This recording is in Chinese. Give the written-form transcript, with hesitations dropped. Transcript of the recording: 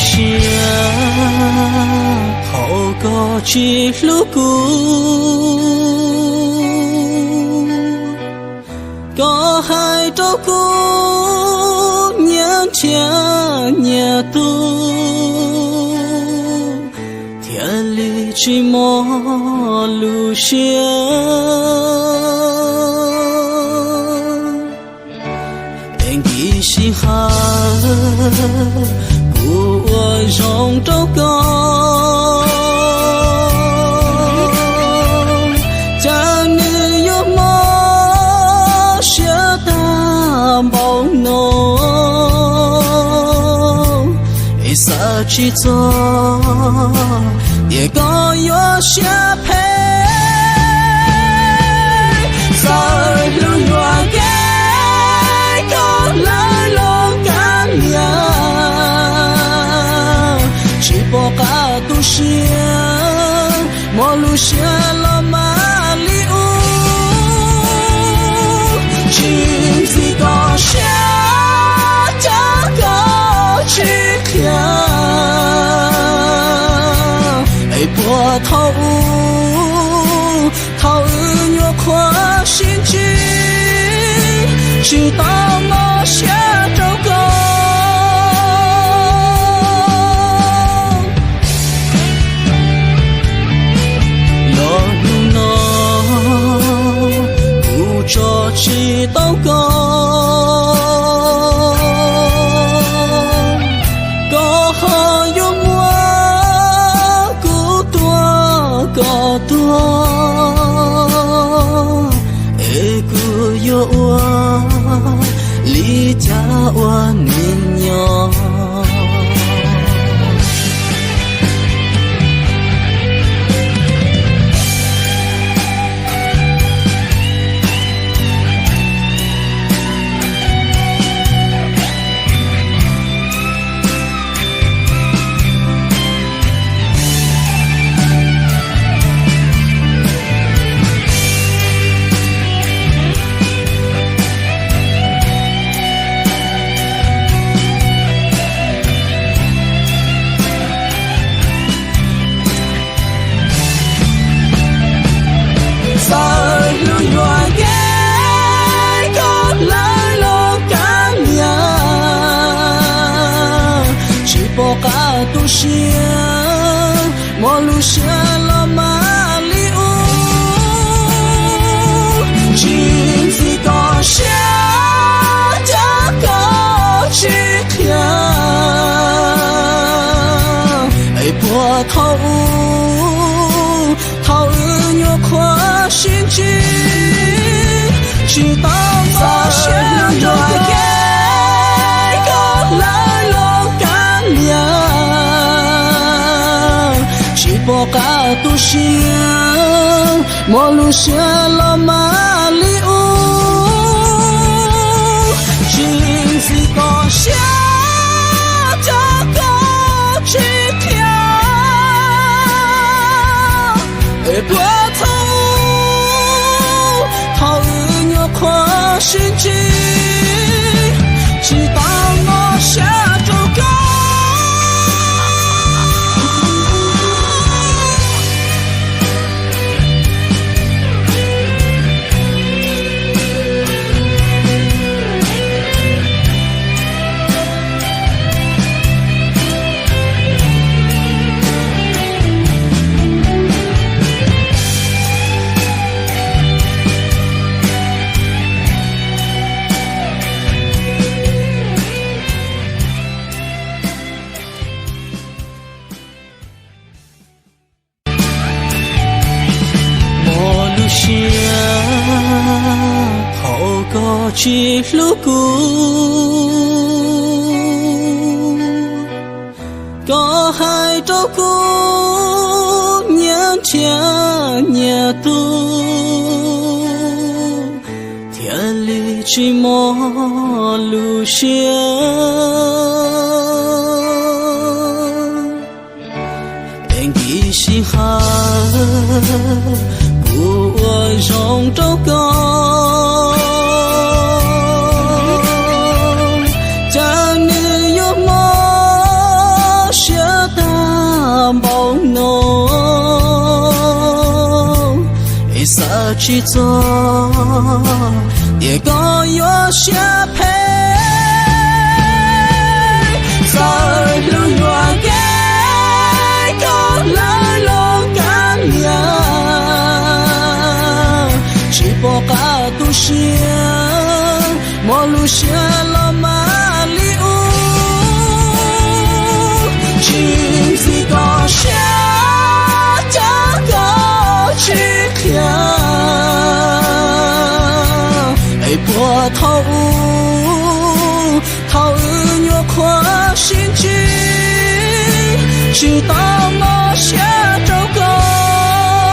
乡，好个几路古，个海都古年天年度，天里寂寞路乡。心寒，故我容都高，家里有么些大毛浓，一撒起走，也高有些配，在路远给。来龙干娘，只不过都是陌路些了马里乌，今日高下加高去看，哎波头乌头乌有宽心机。直到我下周高，落路呢，不着直到高，高好有我孤多高多，哎孤有我。离家我宁鸟，都是陌路些了马里乌，今日高下加高去看，哎波头乌头乌有宽心机，直到我下周给。不该都是陌路些了马里乌，今日高下加高去看，哎波头头有宽心机，直到我下周高。乡，好个几路古，个海都古年天年度，天里寂寞路乡，天地心寒。故我容都高，家里有么是做也个有些配，在路远给个来路干呀，只不过都是莫路些了马里乌，只是个些这个去看。波涛越过心境，直到那些。